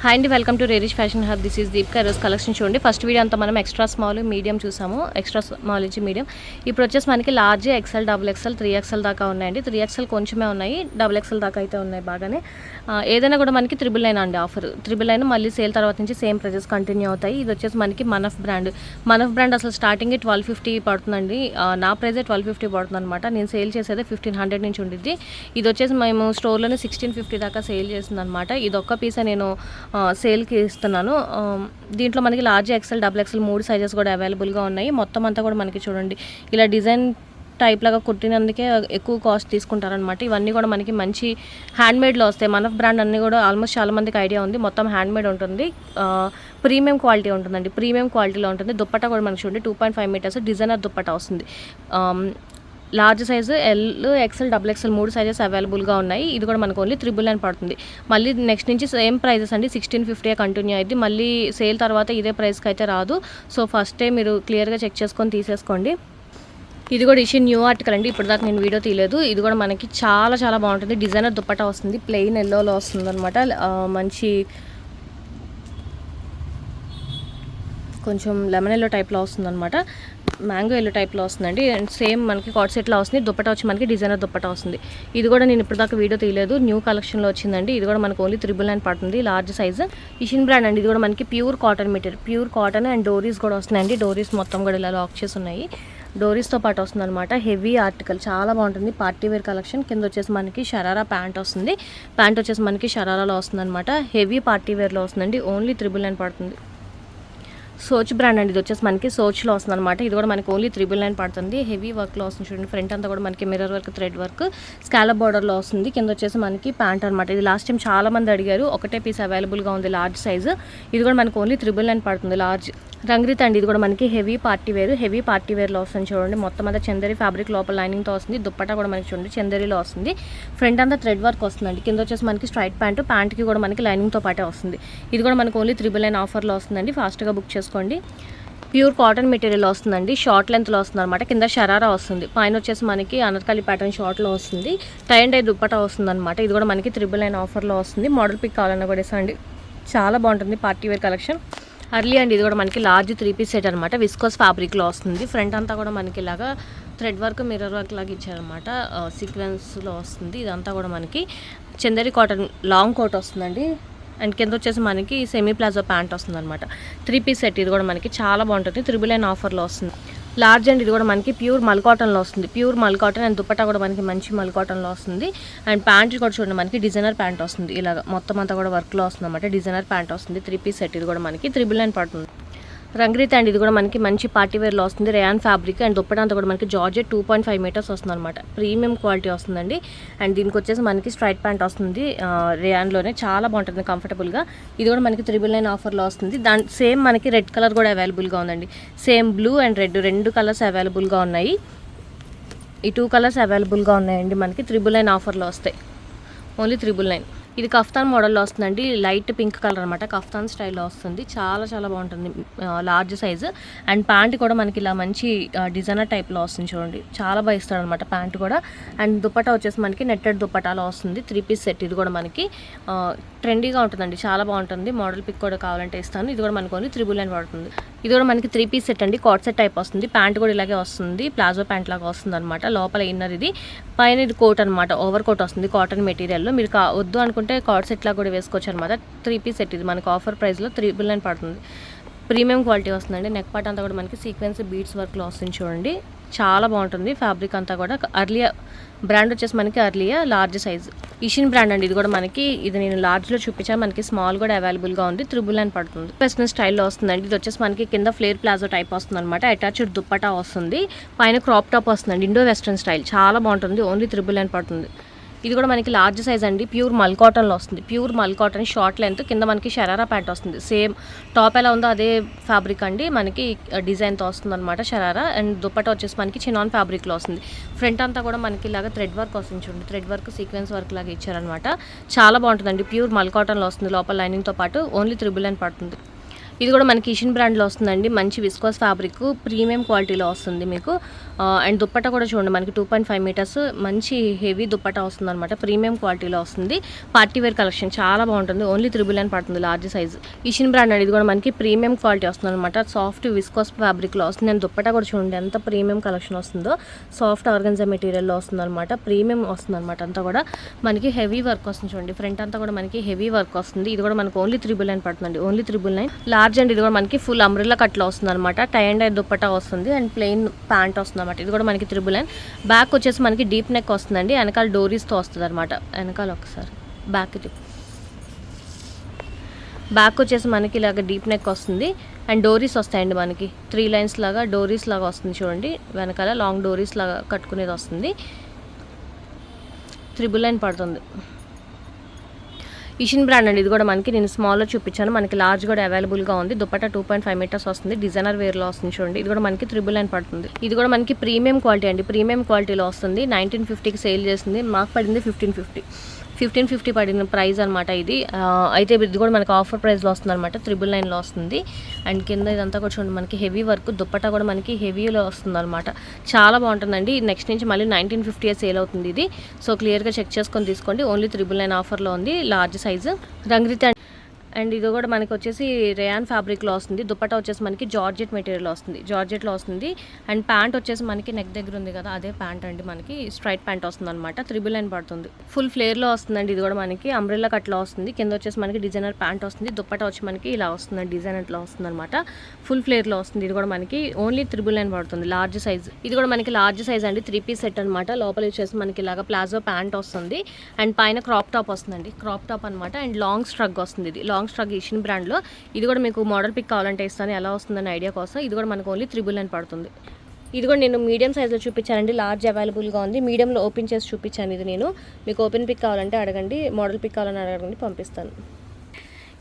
Hi అండి, welcome to Rerish fashion hub. This is Deepika. రోజు collection చూడండి. ఫస్ట్ వీడియో అంతా మనం ఎక్స్ట్రా స్మాల్ మీడియం చూసాము. ఎక్స్ట్రా స్మాల్ నుంచి మీడియం. ఇప్పుడు వచ్చేసి మనకి large, XL, double XL, 3XL దాకా ఉన్నాయండి. 3XL కొంచెమే ఉన్నాయి, డబుల్ ఎక్సెల్ దాకా అయితే ఉన్నాయి బాగానే. ఏదైనా కూడా మనకి 999 అండి ఆఫర్. 999 మళ్ళీ సేల్ తర్వాత నుంచి సేమ్ ప్రైజెస్ కంటిన్యూ అవుతాయి. ఇది వచ్చేసి మనకి మనఫ్ బ్రాండ్ అసలు స్టార్టింగ్ 1250 పడుతుందండి. నా ప్రైజే 1250 పడుతుంది అనమాట. నేను సేల్ చేసేది 1500 నుంచి ఉండిద్ది. ఇది వచ్చేసి మేము స్టోర్లోనే 1650 దాకా సేల్ చేస్తుంది అనమాట. ఇది ఒక్క పీసే నేను సేల్కి ఇస్తున్నాను. దీంట్లో మనకి large, XL, double XL 3 sizes కూడా అవైలబుల్గా ఉన్నాయి. మొత్తం అంతా కూడా మనకి చూడండి ఇలా డిజైన్ టైప్ లాగా కుట్టినందుకే ఎక్కువ కాస్ట్ తీసుకుంటారనమాట. ఇవన్నీ కూడా మనకి మంచి హ్యాండ్మేడ్లో వస్తాయి. మనఫ్ బ్రాండ్ అన్నీ కూడా ఆల్మోస్ట్ చాలా మందికి ఐడియా ఉంది. మొత్తం హ్యాండ్మేడ్ ఉంటుంది, ప్రీమియం క్వాలిటీ ఉంటుందండి. ప్రీమియం క్వాలిటీలో ఉంటుంది. దుప్పట్టా కూడా మనకి చూడండి 2.5 మీటర్స్ డిజైనర్ దుప్పట్టా వస్తుంది. Large size, L, XL, double XL 3 sizes అవైలబుల్గా ఉన్నాయి. ఇది కూడా మనకు ఓన్లీ 999 పడుతుంది. మళ్ళీ నెక్స్ట్ నుంచి సేమ్ ప్రైజెస్ అండి. 1650 కంటిన్యూ అయింది. మళ్ళీ సేల్ తర్వాత ఇదే ప్రైస్కి అయితే రాదు. సో ఫస్టే మీరు క్లియర్గా చెక్ చేసుకొని తీసేసుకోండి. ఇది కూడా ఇష్యూ న్యూ ఆర్టికల్ అండి. ఇప్పుడు దాకా నేను వీడియో తీయలేదు. ఇది కూడా మనకి చాలా చాలా బాగుంటుంది. డిజైనర్ దుప్పట్టా వస్తుంది. ప్లెయిన్ ఎల్లోలో వస్తుంది అనమాట. మంచి కొంచెం లెమన్ ఎల్లో టైప్లో వస్తుందన్నమాట. మ్యాంగో ఎల్లో టైప్లో వస్తుందండి. అండ్ సేమ్ మనకి కాట్ సెట్లో వస్తుంది. దుప్పట్టా వచ్చి మనకి డిజైనర్ దుప్పట్టా వస్తుంది. ఇది కూడా నేను ఇప్పటిదాకా వీడియో తీయలేదు, న్యూ కలెక్షన్లో వచ్చిందండి. ఇది కూడా మనకు ఓన్లీ 999 పడుతుంది. లార్జ్ సైజ్ ఇషిన్ బ్రాండ్ అండి. ఇది కూడా మనకి pure cotton material, pure cotton. And డోరీస్ కూడా వస్తున్నాయండి. డోరీస్ మొత్తం కూడా ఇలా లాక్ చేసి ఉన్నాయి. డోరీస్తో పాటు వస్తుంది అనమాట. హెవీ ఆర్టికల్, చాలా బాగుంటుంది. Party wear collection. కింద వచ్చేసి మనకి షరారా ప్యాంట్ వస్తుంది. ప్యాంట్ వచ్చేసి మనకి షరారాలో వస్తుంది అనమాట. హెవీ పార్టీ వేర్లో వస్తుందండి. ఓన్లీ 999 పడుతుంది. సోచ్ బ్రాండ్ అండి. ఇది వచ్చేసి మనకి సోచ్లో వస్తుంది అనమాట. ఇది కూడా మనకి ఓన్లీ 999 పడుతుంది. హెవీ వర్క్లో వస్తుంది చూడండి. ఫ్రంట్ అంతా కూడా మనకి mirror work, thread work, scallop బార్డర్లో వస్తుంది. కింద వచ్చేసి మనకి ప్యాంట్ అనమాట. ఇది లాస్ట్ టైం చాలా మంది అడిగారు. ఒకటే పీస్ అవైలబుల్గా ఉంది లార్జ్ సైజు. ఇది కూడా మనకి ఓన్లీ 999 పడుతుంది. లార్జ్ రంగ్రీత్ అండి. ఇది కూడా మనకి హెవీ పార్టీ వేర్లో వస్తుంది చూడండి. మొత్తం అంతా చందేరి ఫ్యాబ్రిక్ లోపల లైనింగ్తో వస్తుంది. దుప్పట్టా కూడా మనకి చూడండి చందేరిలో వస్తుంది. ఫ్రంట్ అంతా థ్రెడ్ వర్క్ వస్తుందండి. కింద వచ్చేసి మనకి స్ట్రైట్ ప్యాంట్కి కూడా మనకి లైనింగ్తో పాటే వస్తుంది. ఇది కూడా మనకి ఓన్లీ 999 ఆఫర్లో వస్తుందండి. ఫాస్ట్గా బుక్ చేసుకోండి. ప్యూర్ కాటన్ మెటీరియల్ వస్తుందండి. షార్ట్ లెంత్లో వస్తుంది అనమాట. కింద షరారా వస్తుంది. పైన వచ్చేసి మనకి అనార్కలి ప్యాటర్న్ షార్ట్లో వస్తుంది. టై అండ్ డై దుప్పట్టా వస్తుంది అనమాట. ఇది కూడా మనకి 999 ఆఫర్లో వస్తుంది. మోడల్ పిక్ కావాలన్నా కూడా ఇస్తాండి. చాలా బాగుంటుంది పార్టీ వేర్ కలెక్షన్. అర్లీ అండి. ఇది కూడా మనకి లార్జ్ 3 పీస్ సెట్ అనమాట. విస్కోస్ ఫ్యాబ్రిక్లో వస్తుంది. ఫ్రంట్ అంతా కూడా మనకి ఇలాగా థ్రెడ్ వర్క్, మిర్రర్ వర్క్ లాగా ఇచ్చారనమాట. సీక్వెన్స్లో వస్తుంది. ఇదంతా కూడా మనకి చందేరి కాటన్ లాంగ్ కోట్ వస్తుందండి. అండ్ కింద వచ్చేసి మనకి సెమీ ప్లాజో ప్యాంట్ వస్తుంది అనమాట. 3 పీస్ సెట్. ఇది కూడా మనకి చాలా బాగుంటుంది. 999 ఆఫర్లో వస్తుంది. లార్జ్ అండ్ ఇది కూడా మనకి ప్యూర్ మల్ కాటన్లో వస్తుంది. ప్యూర్ మల్ కాటన్. అండ్ దుప్పట్టా కూడా మనకి మంచి మల్ కాటన్లో వస్తుంది. అండ్ ప్యాంట్ కూడా చూడండి మనకి డిజైనర్ ప్యాంట్ వస్తుంది. ఇలాగ మొత్తం అంతా కూడా వర్క్లో వస్తుంది అనమాట. డిజైనర్ ప్యాంట్ వస్తుంది. 3 పీస్ సెట్. ఇది కూడా మనకి 999 పడుతుంది. రంగ్రీత్ అండ్ ఇది కూడా మనకి మంచి పార్టీ వేర్లో వస్తుంది. Rayon fabric. అండ్ దుప్పటా అంతా కూడా మనకి జార్జెట్ 2.5 మీటర్స్ వస్తుంది అనమాట. ప్రీమియం క్వాలిటీ వస్తుందండి. అండ్ దీనికి వచ్చేసి మనకి స్ట్రైట్ ప్యాంట్ వస్తుంది రేయాన్లోనే. చాలా బాగుంటుంది కంఫర్టబుల్గా. ఇది కూడా మనకి 999 ఆఫర్లో వస్తుంది. దాని సేమ్ మనకి రెడ్ కలర్ కూడా అవైలబుల్గా ఉందండి. Same blue and red 2 colours అవైలబుల్గా ఉన్నాయి. ఈ 2 కలర్స్ అవైలబుల్గా ఉన్నాయండి. మనకి 999 ఆఫర్లో వస్తాయి. ఓన్లీ 999. ఇది కఫ్తాన్ మోడల్లో వస్తుందండి. లైట్ పింక్ కలర్ అనమాట. కఫ్తాన్ స్టైల్లో వస్తుంది. చాలా చాలా బాగుంటుంది. Large size. అండ్ ప్యాంట్ కూడా మనకి ఇలా మంచి డిజైనర్ టైప్లో వస్తుంది చూడండి. చాలా బాగా ఇస్తాడు అనమాట ప్యాంట్ కూడా. అండ్ దుప్పటా వచ్చేసి మనకి నెట్టెడ్ దుప్పటాలో వస్తుంది. 3 పీస్ సెట్. ఇది కూడా మనకి ట్రెండీగా ఉంటుందండి. చాలా బాగుంటుంది. మోడల్ పిక్ కూడా కావాలంటే ఇస్తాను. ఇది కూడా మనకు ఓన్లీ 999 పడుతుంది. ఇది కూడా మనకి 3 పీస్ సెట్ అండి. కాట్ సెట్ టైప్ వస్తుంది. ప్యాంట్ కూడా ఇలాగే వస్తుంది. ప్లాజో ప్యాంట్ లాగా వస్తుంది అనమాట. లోపల ఇన్నర్ ఇది, పైన ఇది కోట్ అనమాట. ఓవర్ కోట్ వస్తుంది కాటన్ మెటీరియల్లో. మీరు వద్దు అనుకుంటే కాట్ సెట్ లాగా కూడా వేసుకోవచ్చు అనమాట. 3 పీస్ సెట్. ఇది మనకి ఆఫర్ ప్రైస్లో 999 పడుతుంది. ప్రీమియం క్వాలిటీ వస్తుందండి. నెక్ పార్ట్ అంతా కూడా మనకి సీక్వెన్స్ బీడ్స్ వర్క్లో వస్తుంది చూడండి. చాలా బాగుంటుంది ఫ్యాబ్రిక్ అంతా కూడా. అర్లియా బ్రాండ్ వచ్చేసి మనకి Aurelia large size. Ishin brand అండి. ఇది కూడా మనకి, ఇది నేను లార్జ్లో చూపించాను. మనకి స్మాల్ కూడా అవైలబుల్గా ఉంది. 999 పడుతుంది. వెస్టర్న్ స్టైల్లో వస్తుందండి. ఇది వచ్చేసి మనకి కింద ఫ్లేర్ ప్లాజో టైప్ వస్తుంది అనమాట. అటాచ్డ్ దుప్పటా వస్తుంది. పైన క్రాప్ టాప్ వస్తుందండి. Indo western style. చాలా బాగుంటుంది. ఓన్లీ 999 పడుతుంది. ఇది కూడా మనకి లార్జ్ సైజ్ అండి. ప్యూర్ మల్ కాటన్లో వస్తుంది. ప్యూర్ మల్ కాటన్ షార్ట్ లెంత్. కింద మనకి షరారా ప్యాంట్ వస్తుంది. సేమ్ టాప్ ఎలా ఉందో అదే ఫ్యాబ్రిక్ అండి. మనకి డిజైన్తో వస్తుంది అనమాట షరారా. అండ్ దుప్పటా వచ్చేసి మనకి చినాన్ ఫ్యాబ్రిక్లో వస్తుంది. ఫ్రంట్ అంతా కూడా మనకి ఇలాగా థ్రెడ్ వర్క్ వస్తుంది చూడండి. థ్రెడ్ వర్క్, సీక్వెన్స్ వర్క్ లాగా ఇచ్చారనమాట. చాలా బాగుంటుందండి. ప్యూర్ మల్ కాటన్లో వస్తుంది. లోపల లైనింగ్తో పాటు. ఓన్లీ 999 పడుతుంది. ఇది కూడా మనకి ఇషిన్ బ్రాండ్లో వస్తుందండి. మంచి విస్కోస్ ఫ్యాబ్రిక్ ప్రీమియం క్వాలిటీలో వస్తుంది మీకు. అండ్ దుప్పట్టా కూడా చూడండి మనకి 2.5 మీటర్స్ మంచి హెవీ దుప్పట్టా వస్తుంది అనమాట. ప్రీమియం క్వాలిటీలో వస్తుంది. పార్టీ వేర్ కలెక్షన్ చాలా బాగుంటుంది. ఓన్లీ 399 పడుతుంది లార్జ్ సైజ్. ఇషిన్ బ్రాండ్ అండి. ఇది కూడా మనకి ప్రీమియం క్వాలిటీ వస్తుంది అనమాట. సాఫ్ట్ విస్కోస్ ఫ్యాబ్రిక్లో వస్తుంది. నేను దుప్పట్టా కూడా చూడండి ఎంత ప్రీమియం కలెక్షన్ వస్తుందో. సాఫ్ట్ ఆర్గన్జా మెటీరియల్లో వస్తుంది అనమాట. ప్రీమియం వస్తుంది అనమాట. అంతా కూడా మనకి హెవీ వర్క్ వస్తుంది చూడండి. ఫ్రంట్ అంతా కూడా మనకి హెవీ వర్క్ వస్తుంది. ఇది కూడా మనకి ఓన్లీ 399 పడుతుంది. ఓన్లీ 399. లార్జ్ అండ్ ఇది కూడా మనకి ఫుల్ అంబ్రెల్లా కట్లో వస్తుంది అనమాట. టై అండ్ ఐ దుప్పట్టా వస్తుంది అండ్ ప్లెయిన్ ప్యాంట్ వస్తుంది అనమాట. ఇది కూడా మనకి 399. బ్యాక్ వచ్చేసి మనకి డీప్ నెక్ వస్తుందండి. వెనకాల డోరీస్తో వస్తుంది అనమాట. వెనకాల ఒకసారి బ్యాక్ వచ్చేసి మనకి ఇలాగ డీప్ నెక్ వస్తుంది అండ్ డోరీస్ వస్తాయండి. మనకి 3 లైన్స్ లాగా డోరీస్ లాగా వస్తుంది చూడండి. వెనకాల లాంగ్ డోరీస్ లాగా కట్టుకునేది వస్తుంది. 399 పడుతుంది. ఇషిన్ బ్రాండ్ అండి. ఇది కూడా మనకి నేను స్మాల్లో చూపించాను. మనకి లార్జ్ కూడా అవైలబుల్గా ఉంది. దుపట్టా 2.5 మీటర్స్ వస్తుంది. డిజైనర్ వేర్లో వస్తుంది చూడండి. ఇది కూడా మనకి 399 పడుతుంది. ఇది కూడా మనకి ప్రీమియం క్వాలిటీ అండి. ప్రీమియం క్వాలిటీలో వస్తుంది. 1950కి సేల్ చేస్తుంది. మాకు పడింది 1550 పడిన ప్రైస్ అనమాట ఇది. అయితే ఇది కూడా మనకి ఆఫర్ ప్రైస్లో వస్తుంది అనమాట. 399లో వస్తుంది. అండ్ కింద ఇదంతా కూడా చూడండి మనకి హెవీ వర్క్. దుప్పట్టా కూడా మనకి హెవీలో వస్తుంది అనమాట. చాలా బాగుంటుందండి. నెక్స్ట్ నుంచి మళ్ళీ 1950 సేల్ అవుతుంది ఇది. సో క్లియర్గా చెక్ చేసుకొని తీసుకోండి. ఓన్లీ 399 ఆఫర్లో ఉంది. లార్జ్ సైజు రంగ్రిత అండ్ ఇది కూడా మనకి వచ్చేసి రేయాన్ ఫ్యాబ్రిక్లో వస్తుంది. దుపట్టా వచ్చేసి మనకి జార్జెట్ మెటీరియల్లో వస్తుంది. జార్జెట్లో వస్తుంది. అండ్ ప్యాంట్ వచ్చేసి మనకి నెక్ దగ్గర ఉంది కదా అదే ప్యాంట్ అండి. మనకి స్ట్రైట్ ప్యాంట్ వస్తుంది అనమాట. 399 పడుతుంది. ఫుల్ ఫ్లేర్లో వస్తుందండి. ఇది కూడా మనకి అంబ్రెల్లా కట్లో వస్తుంది. కింద వచ్చేసి మనకి డిజైనర్ ప్యాంట్ వస్తుంది. దుపట్టా వచ్చి మనకి ఇలా వస్తుంది. డిజైనర్లో వస్తుంది అనమాట. ఫుల్ ఫ్లేర్లో వస్తుంది. ఇది కూడా మనకి ఓన్లీ 399 పడుతుంది. Large size. ఇది కూడా మనకి లార్జ్ సైజ్ అండి. 3 పీస్ సెట్ అనమాట. లోపల వచ్చేసి మనకి ఇలాగ ప్లాజో ప్యాంట్ వస్తుంది. అండ్ పైన క్రాప్ టాప్ వస్తుందండి. క్రాప్ టాప్ అనమాట. అండ్ లాంగ్ స్ట్రగ్ వస్తుంది. ఇది లాంగ్ స్ట్రగ్ ఇషిన్ బ్రాండ్లో. ఇది కూడా మీకు మోడల్ పిక్ కావాలంటే ఇస్తాను ఎలా వస్తుందని ఐడియా కోసం. ఇది కూడా మనకు ఓన్లీ 399 పడుతుంది. ఇది కూడా నేను మీడియం సైజ్లో చూపించానండి. లార్జ్ అవైలబుల్గా ఉంది. మీడియంలో ఓపెన్ చేసి చూపించాను. ఇది నేను మీకు ఓపెన్ పిక్ కావాలంటే అడగండి. మోడల్ పిక్ కావాలని అడగండి పంపిస్తాను.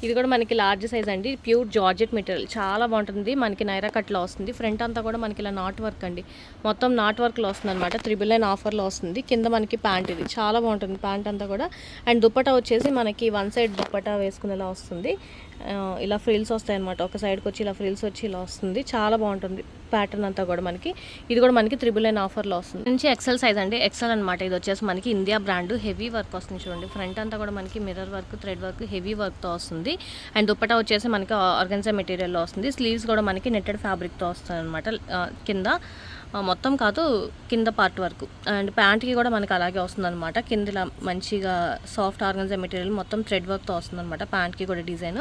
ఇది కూడా మనకి లార్జ్ సైజ్ అండి. ప్యూర్ జార్జెట్ మెటీరియల్ చాలా బాగుంటుంది. మనకి నైరా కట్లో వస్తుంది. ఫ్రంట్ అంతా కూడా మనకి ఇలా నాట్ వర్క్ అండి. మొత్తం నాట్ వర్క్లో వస్తుంది అనమాట. 399 ఆఫర్లో వస్తుంది. కింద మనకి ప్యాంట్ ఇది చాలా బాగుంటుంది. ప్యాంట్ అంతా కూడా. అండ్ దుప్పటా వచ్చేసి మనకి 1 సైడ్ దుప్పటా వేసుకునేలా వస్తుంది. ఇలా ఫ్రిల్స్ వస్తాయి అనమాట. ఒక సైడ్కి వచ్చి ఇలా ఫ్రిల్స్ వచ్చి ఇలా వస్తుంది. చాలా బాగుంటుంది ప్యాటర్న్ అంతా కూడా మనకి. ఇది కూడా మనకి 399 ఆఫర్లో వస్తుంది. నుంచి ఎక్సెల్ సైజ్ అండి. ఎక్సెల్ అనమాట. ఇది వచ్చేసి మనకి ఇండియా బ్రాండ్. హెవీ వర్క్ వస్తుంది చూడండి. ఫ్రంట్ అంతా కూడా మనకి mirror work, thread work, heavy వర్క్తో వస్తుంది. అండ్ దుప్పటా వచ్చేసి మనకి ఆర్గన్జా మెటీరియల్లో వస్తుంది. స్లీవ్స్ కూడా మనకి నెట్టెడ్ ఫ్యాబ్రిక్తో వస్తుంది అనమాట. కింద మొత్తం కాదు కింద పార్ట్ వరకు. అండ్ ప్యాంట్కి కూడా మనకి అలాగే వస్తుంది అనమాట. కింద ఇలా మంచిగా సాఫ్ట్ ఆర్గన్జా మెటీరియల్ మొత్తం థ్రెడ్ వర్క్తో వస్తుంది అనమాట. ప్యాంట్కి కూడా డిజైన్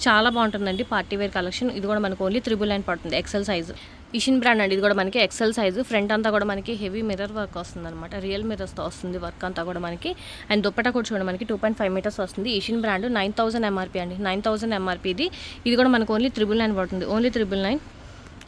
చాలా బాగుంటుందండి. Party wear collection. ఇది కూడా మనకు ఓన్లీ 399 పడుతుంది. XL size. ఇషిన్ బ్రాండ్ అండి. ఇది కూడా మనకి ఎక్సెల్ సైజు. ఫ్రంట్ అంతా కూడా మనకి హెవీ మిర్రర్ వర్క్ వస్తుంది అనమాట. రియల్ మిర్రర్స్తో వస్తుంది వర్క్ అంతా కూడా మనకి. అండ్ దుప్పటా కూడా చూడండి మనకి 2.5 మీటర్స్ వస్తుంది. ఇషిన్ బ్రాండ్ 9000 ఎంఆర్పీ అండి. 9000 ఎంఆర్పీ ఇది. ఇది కూడా మనకు ఓన్లీ 399 పడుతుంది. ఓన్లీ 399.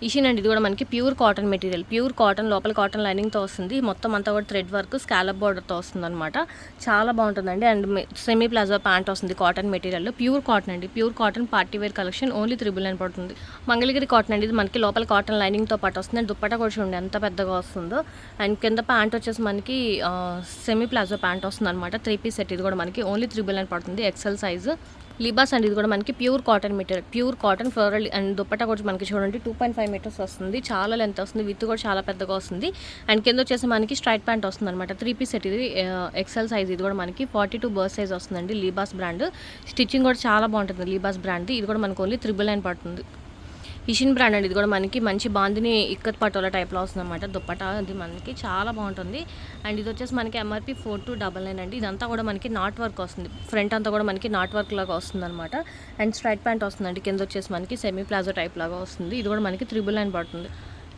ఇషిన్ అండి. ఇది కూడా మనకి pure cotton material. Pure cotton, లోపల కాటన్ లైనింగ్తో వస్తుంది. మొత్తం అంతా కూడా థ్రెడ్ వర్క్, స్కాలప్ బార్డర్తో వస్తుంది అనమాట. చాలా బాగుంటుందండి. అండ్ సెమీ ప్లాజో ప్యాంట్ వస్తుంది కాటన్ మెటీరియల్లో. ప్యూర్ కాటన్ అండి. Pure cotton party wear collection. Only 399 పడుతుంది. మంగళగిరి కాటన్ అండి. ఇది మనకి లోపల కాటన్ లైనింగ్తో పాటు వస్తుంది. అండ్ దుప్పట్టా కూడా చూడండి ఎంత పెద్దగా వస్తుందో. అండ్ కింద ప్యాంట్ వచ్చేసి మనకి సెమీ ప్లాజో ప్యాంట్ వస్తుంది అనమాట. 3 పీస్ సెట్. ఇది కూడా మనకి ఓన్లీ 399 పడుతుంది. XL size. లిబాస్ అండి. ఇది కూడా మనకి pure cotton material. Pure cotton floral. And dupatta కూడా మనకి చూడండి 2.5 మీటర్స్ వస్తుంది. చాలా లెంత్ వస్తుంది. విత్ కూడా చాలా పెద్దగా వస్తుంది. అండ్ కింద వచ్చేసి మనకి స్ట్రైట్ ప్యాంట్ వస్తుంది అనమాట. 3 పీస్ సెట్. ఇది ఎక్సెల్ సైజ్. ఇది కూడా మనకి 42 బర్త్ సైజ్ వస్తుందండి. లిబాస్ బ్రాండ్. స్టిచ్చింగ్ కూడా చాలా బాగుంటుంది లిబాస్ బ్రాండ్. ఇది కూడా మనకు ఓన్లీ 399 పడుతుంది. ఇషిన్ బ్రాండ్ అండి. ఇది కూడా మనకి మంచి బాందిని ఇక్కత్ పటోలా టైప్లో వస్తుంది అనమాట. దుప్పటా అది మనకి చాలా బాగుంటుంది. అండ్ ఇది వచ్చేసి మనకి ఎంఆర్పీ 4299 అండి. ఇదంతా కూడా మనకి నాట్ వర్క్ వస్తుంది. ఫ్రంట్ అంతా కూడా మనకి నాట్ వర్క్ లాగా వస్తుంది అనమాట. అండ్ స్ట్రైట్ ప్యాంట్ వస్తుందండి. కింద వచ్చేసి మనకి సెమీ ప్లాజో టైప్ లాగా వస్తుంది. ఇది కూడా మనకి 399 పడుతుంది.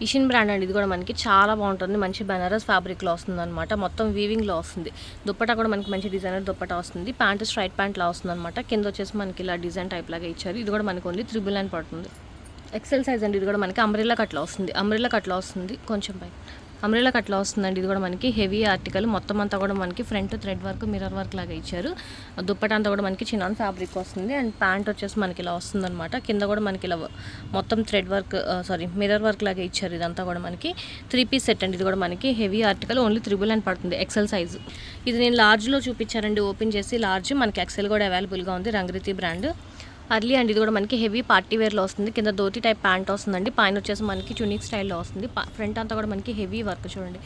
ఇషిన్ బ్రాండ్ అండి. ఇది కూడా మనకి చాలా బాగుంటుంది. మంచి బనారస్ ఫ్యాబ్రిక్లో వస్తుంది అనమాట. మొత్తం వీవింగ్లో వస్తుంది. దుప్పటా కూడా మనకి మంచి డిజైనర్ దుప్పటా వస్తుంది. ప్యాంట్ స్ట్రైట్ ప్యాంట్లా వస్తుంది అనమాట. కింద వచ్చేసి మనకి ఇలా డిజైన్ టైప్ లాగా ఇచ్చారు. ఇది కూడా మనకి ఓన్లీ 399 పడుతుంది. ఎక్సెల్ సైజ్ అండి. ఇది కూడా మనకి అంబ్రెల్లా కట్లో వస్తుంది. అంబ్రెల్లా కట్లో వస్తుంది. కొంచెం పై అంబ్రెల్లా కట్లో వస్తుందండి. ఇది కూడా మనకి హెవీ ఆర్టికల్. మొత్తం అంతా కూడా మనకి front thread work, mirror work లాగా ఇచ్చారు. దుప్పటా అంతా కూడా మనకి చినాన్ ఫ్యాబ్రిక్ వస్తుంది. అండ్ ప్యాంట్ వచ్చేసి మనకి ఇలా వస్తుంది అనమాట. కింద కూడా మనకి ఇలా మొత్తం థ్రెడ్ వర్క్ మిర్రర్ వర్క్ లాగా ఇచ్చారు. ఇదంతా కూడా మనకి 3 పీస్ సెట్ అండి. ఇది కూడా మనకి హెవీ ఆర్టికల్. ఓన్లీ 399 పడుతుంది. XL size. ఇది నేను లార్జ్లో చూపించానండి. ఓపెన్ చేసి లార్జ్. మనకి ఎక్సెల్ కూడా అవైలబుల్గా ఉంది. రంగ్రితి బ్రాండ్. అర్లీ అండ్ ఇది కూడా మనకి హెవీ పార్టీ వేర్లో వస్తుంది. కింద ధోతి టైప్ ప్యాంట్ వస్తుందండి. పైన వచ్చేసి మనకి చునిక్ స్టైల్లో వస్తుంది. ఫ్రంట్ అంతా కూడా మనకి హెవీ వర్క్ చూడండి,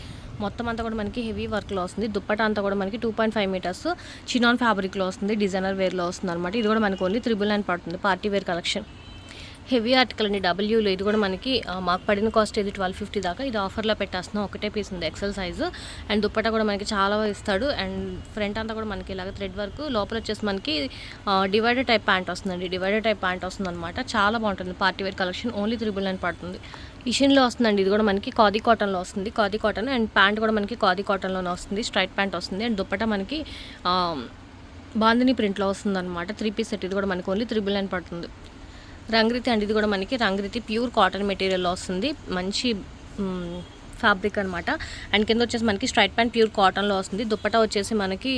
మొత్తం అంతా కూడా మనకి హెవీ వర్క్లో వస్తుంది. దుప్పటా అంతా కూడా మనకి 2.5 మీటర్స్ చినాన్ ఫ్యాబ్రిక్లో వస్తుంది. డిజైనర్ వేర్లో వస్తుంది అనమాట. ఇది కూడా మనకి ఓన్లీ 999 పడుతుంది. Party wear collection heavy article అండి. డబ్ల్యూలో ఇది కూడా మనకి మాకు పడిన కాస్ట్ ఇది 1250 దాకా. ఇది ఆఫర్లో పెట్టేస్తున్నాం. ఒకటే పీస్ ఉంది, ఎక్సెల్ సైజు. అండ్ దుప్పటా కూడా మనకి చాలా ఇస్తాడు. అండ్ ఫ్రంట్ అంతా కూడా మనకి ఇలాగ థ్రెడ్ వర్క్, లోపల వచ్చేసి మనకి డివైడర్ టైప్ ప్యాంట్ వస్తుందండి. డివైడర్ టైప్ ప్యాంట్ వస్తుంది అనమాట. చాలా బాగుంటుంది. పార్టీ వేర్ కలెక్షన్ ఓన్లీ 999 పడుతుంది. ఇషిన్లో వస్తుందండి. ఇది కూడా మనకి ఖాదీ కాటన్లో వస్తుంది. ఖాదీ కాటన్ అండ్ ప్యాంట్ కూడా మనకి ఖాదీ కాటన్లోనే వస్తుంది. స్ట్రైట్ ప్యాంట్ వస్తుంది. అండ్ దుప్పటా మనకి బాందిని ప్రింట్లో వస్తుంది అనమాట. 3 పీస్ సెట్. ఇది కూడా మనకి ఓన్లీ 999 పడుతుంది. రంగ్రీతి అండి. ఇది కూడా మనకి రంగ్రీతి ప్యూర్ కాటన్ మెటీరియల్లో వస్తుంది. మంచి ఫ్యాబ్రిక్ అనమాట. అండ్ కింద వచ్చేసి మనకి స్ట్రైట్ ప్యాంట్ ప్యూర్ కాటన్లో వస్తుంది. దుప్పటా వచ్చేసి మనకి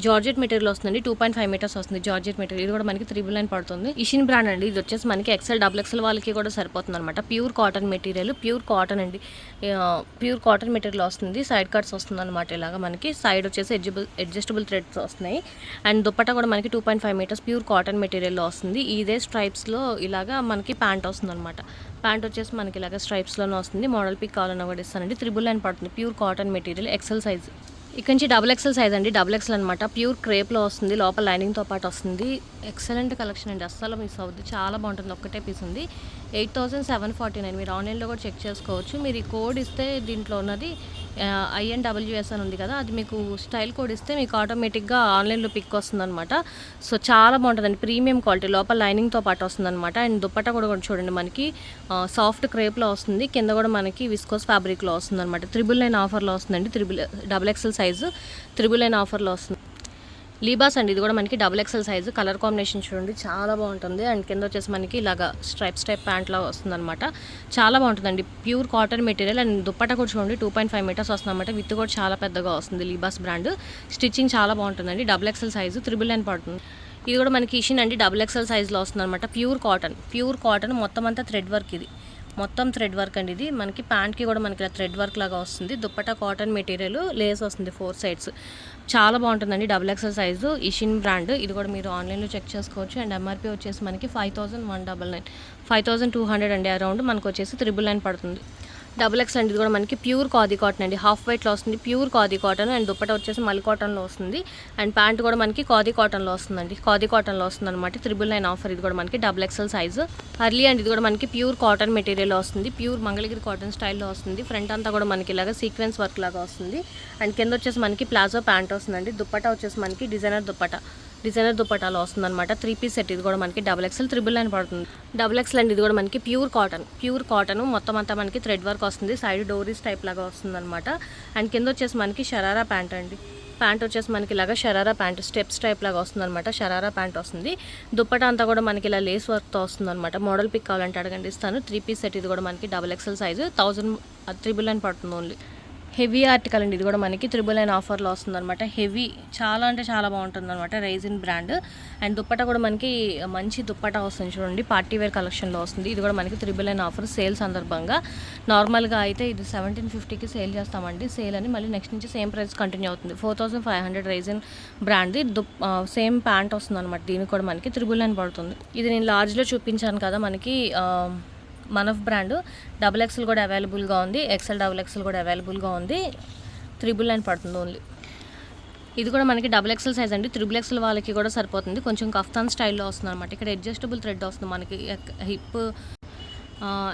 జార్జెట్ మెటీరియల్ వస్తుంది. 2.5 మీటర్స్ వస్తుంది జార్జెట్ మెటీరియల్. ఇది కూడా మనకి 999 పడుతుంది. ఇషిన్ బ్రాండ్ అండి. ఇది వచ్చేసి మనకి ఎక్సెల్ డబుల్ ఎక్సెల్ వాళ్ళకి కూడా సరిపోతుంది అనమాట. Pure cotton material, pure cotton అండి. ప్యూర్ కాటన్ మెటీరియల్ వస్తుంది. సైడ్ కట్స్ వస్తుంది అనమాట. ఇలాగ మనకి సైడ్ వచ్చేసి అడ్జస్టబుల్ థ్రెడ్స్ వస్తున్నాయి. అండ్ దుప్పటా కూడా మనకి 2.5 మీటర్స్ ప్యూర్ కాటన్ మెటీరియల్లో వస్తుంది. ఇదే స్ట్రైప్స్లో ఇలాగా మనకి ప్యాంట్ వస్తుంది అనమాట. ప్యాంట్ వచ్చేసి మనకి ఇలాగ స్ట్రైప్స్లోనే వస్తుంది. మోడల్ పిక్ కావాలన్నా కూడా ఇస్తానండి. 999 పడుతుంది. Pure cotton material, XL size. ఇక్కడ నుంచి డబుల్ ఎక్సెల్ సైజ్ అండి. డబుల్ ఎక్సెల్ అనమాట. ప్యూర్ క్రేప్లో వస్తుంది. లోపల లైనింగ్తో పాటు వస్తుంది. ఎక్సలెంట్ కలెక్షన్ అండి. అస్సలు మిస్ అవుద్ది. చాలా బాగుంటుంది. ఒక్కటే పీస్ ఉంది. 8749. మీరు ఆన్లైన్లో కూడా చెక్ చేసుకోవచ్చు. మీరు ఈ కోడ్ ఇస్తే దీంట్లో ఉన్నది INWS అని ఉంది కదా, అది మీకు స్టైల్ కోడ్ ఇస్తే మీకు ఆటోమేటిక్గా ఆన్లైన్లో పిక్ వస్తుంది అనమాట. సో చాలా బాగుంటుందండి. ప్రీమియం క్వాలిటీ, లోపల లైనింగ్తో పాటు వస్తుంది అనమాట. అండ్ దుప్పటా కూడా చూడండి మనకి సాఫ్ట్ క్రేప్లో వస్తుంది. కింద కూడా మనకి విస్కోస్ ఫ్యాబ్రిక్లో వస్తుంది అనమాట. 999 ఆఫర్లో వస్తుందండి. డబుల్ ఎక్సెల్ సైజు 999 ఆఫర్లో వస్తుంది. లీబాస్ అండి. ఇది కూడా మనకి double XL size. Colour combination చూడండి చాలా బాగుంటుంది. అండ్ కింద వచ్చేసి మనకి ఇలాగా స్ట్రైప్ ప్యాంట్లో వస్తుంది అనమాట. చాలా బాగుంటుందండి. Pure cotton material. And dupatta కూడా చూడండి 2.5 మీటర్స్ వస్తుంది అనమాట. విత్ కూడా చాలా పెద్దగా వస్తుంది. లీబాస్ బ్రాండ్. స్టిచ్చింగ్ చాలా బాగుంటుందండి. డబుల్ ఎక్సెల్ సైజు 999 పడుతుంది. ఇది కూడా మనకి ఇషిన్ అండి. డబుల్ ఎక్సెల్ సైజులో వస్తుంది అనమాట. ప్యూర్ కాటన్ మొత్తం అంతా థ్రెడ్ వర్క్. ఇది మొత్తం థ్రెడ్ వర్క్ అండి. ఇది మనకి ప్యాంట్కి కూడా మనకి ఇలా థ్రెడ్ వర్క్ లాగా వస్తుంది. దుప్పటా కాటన్ మెటీరియల్, లేస్ వస్తుంది 4 సైడ్స్. చాలా బాగుంటుందండి. Double XL size, Ishin brand. ఇది కూడా మీరు ఆన్లైన్లో చెక్ చేసుకోవచ్చు. అండ్ MRP వచ్చేసి మనకి 5199, 5200 అండి. అరౌండ్ మనకు వచ్చేసి 999 పడుతుంది. డబుల్ ఎక్స్ అండి. ఇది కూడా మనకి ప్యూర్ ఖాదీ కాటన్ అండి. హాఫ్ వైట్లో వస్తుంది. Pure khadi cotton. And dupatta వచ్చేసి మల్ కాటన్లో వస్తుంది. అండ్ ప్యాంట్ కూడా మనకి ఖాదీ కాటన్లో వస్తుందండి. ఖాదీ కాటన్లో వస్తుంది అనమాట. 999 ఆఫర్. ఇది కూడా మనకి డబుల్ ఎక్సెల్ సైజు. అర్లీ అండ్ ఇది కూడా మనకి ప్యూర్ కాటన్ మెటీరియల్లో వస్తుంది. ప్యూర్ మంగళగిరి కాటన్ స్టైల్లో వస్తుంది. ఫ్రంట్ అంతా కూడా మనకి ఇలాగా సీక్వెన్స్ వర్క్ లాగా వస్తుంది. అండ్ కింద వచ్చేసి మనకి ప్లాజో ప్యాంట్ వస్తుందండి. దుప్పటా వచ్చేసి మనకి డిజైనర్ దుప్పటాలో వస్తుంది అనమాట. 3 పీస్ సెట్. ఇది కూడా మనకి డబుల్ ఎక్సెల్ 999 పడుతుంది. డబుల్ ఎక్సెల్ అండి. ఇది కూడా మనకి ప్యూర్ కాటన్ మొత్తం అంతా మనకి థ్రెడ్ వర్క్ వస్తుంది. సైడ్ డోరీస్ టైప్ లాగా వస్తుంది అనమాట. అండ్ కింద వచ్చేసి మనకి షరారా ప్యాంట్ అండి. ప్యాంట్ వచ్చేసి మనకి ఇలాగా షరారా ప్యాంట్ స్టెప్స్ టైప్ లాగా వస్తుంది అనమాట. షరారా ప్యాంట్ వస్తుంది. దుప్పటా అంతా కూడా మనకి ఇలా లేస్ వర్క్తో వస్తుంది అనమాట. మోడల్ పిక్ కావాలంటే అడగండి, ఇస్తాను. 3 పీస్ సెట్. ఇది కూడా మనకి డబుల్ ఎక్సెల్ సైజు 999 పడుతుంది ఓన్లీ. హెవీ ఆర్టికల్ అండి. ఇది కూడా మనకి 999 ఆఫర్లో వస్తుంది అనమాట. హెవీ చాలా అంటే చాలా బాగుంటుంది అనమాట. Raisin brand. అండ్ దుప్పటా కూడా మనకి మంచి దుప్పటా వస్తుంది చూడండి. పార్టీ వేర్ కలెక్షన్లో వస్తుంది. ఇది కూడా మనకి 999 ఆఫర్ సేల్ సందర్భంగా. నార్మల్గా అయితే ఇది 1750కి సేల్ చేస్తామండి. సేల్ అని మళ్ళీ నెక్స్ట్ నుంచి సేమ్ ప్రైస్ కంటిన్యూ అవుతుంది. 4500 రైజిన్ బ్రాండ్ది సేమ్ ప్యాంట్ వస్తుంది అనమాట. దీనికి కూడా మనకి 999 పడుతుంది. ఇది నేను లార్జ్లో చూపించాను కదా, మనకి మనఫ్ బ్రాండ్. డబుల్ ఎక్సెల్ కూడా అవైలబుల్గా ఉంది. ఎక్సెల్ డబుల్ ఎక్సెల్ కూడా అవైలబుల్గా ఉంది. 999 పడుతుంది ఓన్లీ. ఇది కూడా మనకి డబుల్ ఎక్సెల్ సైజ్ అండి. 3 ఎక్సెల్ వాళ్ళకి కూడా సరిపోతుంది. కొంచెం కఫ్తాన్ స్టైల్లో వస్తుంది అనమాట. ఇక్కడ అడ్జస్టబుల్ థ్రెడ్ వస్తుంది మనకి హిప్.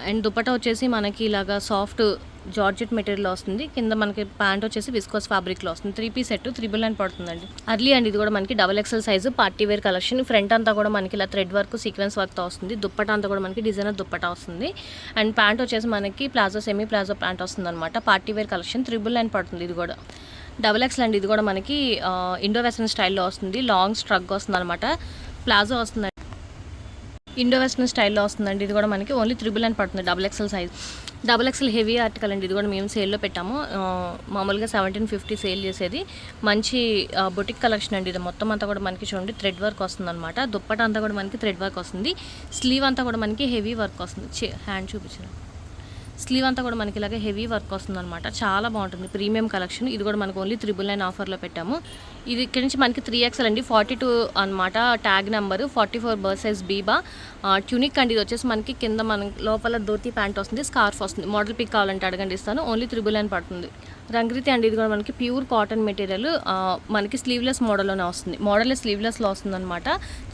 అండ్ దుప్పటా వచ్చేసి మనకి ఇలాగా సాఫ్ట్ జార్జెట్ మెటీరియల్ వస్తుంది. కింద మనకి ప్యాంట్ వచ్చేసి విస్కోస్ ఫ్యాబ్రిక్లో వస్తుంది. 3 పీస్ సెట్ 999 పడుతుందండి. అర్లీ అండి. ఇది కూడా మనకి double XL size party wear collection. Front అంతా కూడా మనకి ఇలా థ్రెడ్ వర్క్ సీక్వెన్స్ వర్క్తో వస్తుంది. దుప్పటా అంతా కూడా మనకి డిజైనర్ దుప్పటా వస్తుంది. అండ్ ప్యాంట్ వచ్చేసి మనకి సెమీ ప్లాజో ప్యాంట్ వస్తుంది అనమాట. పార్టీ వేర్ కలెక్షన్ 999 పడుతుంది. ఇది కూడా డబుల్ ఎక్సెల్ అండి. ఇది కూడా మనకి ఇండో వెస్టర్న్ స్టైల్లో వస్తుంది. లాంగ్ స్ట్రగ్ వస్తుంది అనమాట. ప్లాజో వస్తుంది. ఇండో వెస్టర్న్ స్టైల్లో వస్తుందండి. ఇది కూడా మనకి ఓన్లీ 999 పడుతుంది. Double XL size. Double XL heavy article అండి. ఇది కూడా మేము సేల్లో పెట్టాము. మామూలుగా 1750 సేల్ చేసేది. మంచి బొటిక్ కలెక్షన్ అండి. ఇది మొత్తం అంతా కూడా మనకి చూడండి థ్రెడ్ వర్క్ వస్తుంది అనమాట. దుప్పటా అంతా కూడా మనకి థ్రెడ్ వర్క్ వస్తుంది. స్లీవ్ అంతా కూడా మనకి హెవీ వర్క్ వస్తుంది. హ్యాండ్ చూపించాను. స్లీవ్ అంతా కూడా మనకి ఇలాగే హెవీ వర్క్ వస్తుంది అనమాట. చాలా బాగుంటుంది. Premium collection. ఇది కూడా మనకు ఓన్లీ 999 ఆఫర్లో పెట్టాము. ఇది ఇక్కడ నుంచి మనకి 3XL అండి, 42 అనమాట tag number, 44 birth size Biba. Tunic అండి, ఇది వచ్చేసి మనకి కింద మన లోపల ధోతి ప్యాంట్ వస్తుంది, స్కార్ఫ్ వస్తుంది. మోడల్ పిక్ కావాలంటే అడగండి, ఇస్తాను. ఓన్లీ 399 పడుతుంది. రంగ్రీతి అండి, ఇది కూడా మనకి ప్యూర్ కాటన్ మెటీరియల్, మనకి స్లీవ్లెస్ మోడల్లోనే వస్తుంది. మోడల్ స్లీవ్లెస్లో వస్తుంది అనమాట.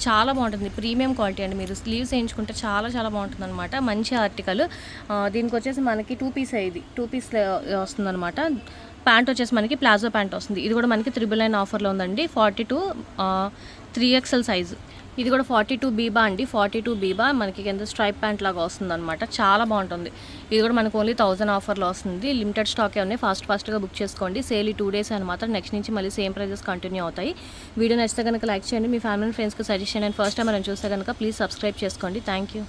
చాలా బాగుంటుంది, ప్రీమియం క్వాలిటీ అండి. మీరు స్లీవ్స్ వేయించుకుంటే చాలా చాలా బాగుంటుంది అనమాట. మంచి ఆర్టికల్. దీనికి వచ్చేసి మనకి 2 పీస్ ఇది 2 పీస్ వస్తుంది అనమాట. ప్యాంట్ వచ్చేసి మనకి ప్లాజో ప్యాంట్ వస్తుంది. ఇది కూడా మనకి 399 ఆఫర్లో ఉందండి. 42 3XL సైజు. ఇది కూడా 42 బీబా అండి, 42 బీబా మనకి కింద స్ట్రైప్ ప్యాంట్ లాగా వస్తుంది అనమాట. చాలా బాగుంటుంది. ఇది కూడా మనకు ఓన్లీ 1000 ఆఫర్లో వస్తుంది. లిమిటెడ్ స్టాకే ఉన్నాయి, ఫాస్ట్గా బుక్ చేసుకోండి. సేల్ ఈ 2 డేస్ అనమాట. నెక్స్ట్ నుంచి మళ్ళీ సేమ్ ప్రైజెస్ కంటిన్యూ అవుతాయి. వీడియో నచ్చితే కనుక లైక్ చేయండి, మీ ఫ్యామిలీ అండ్ ఫ్రెండ్స్కి సజెస్ట్ చేయండి. అండ్ ఫస్ట్ టైం మనం చూస్తే కనుక ప్లీజ్ సబ్స్క్రైబ్ చేసుకోండి. Thank you.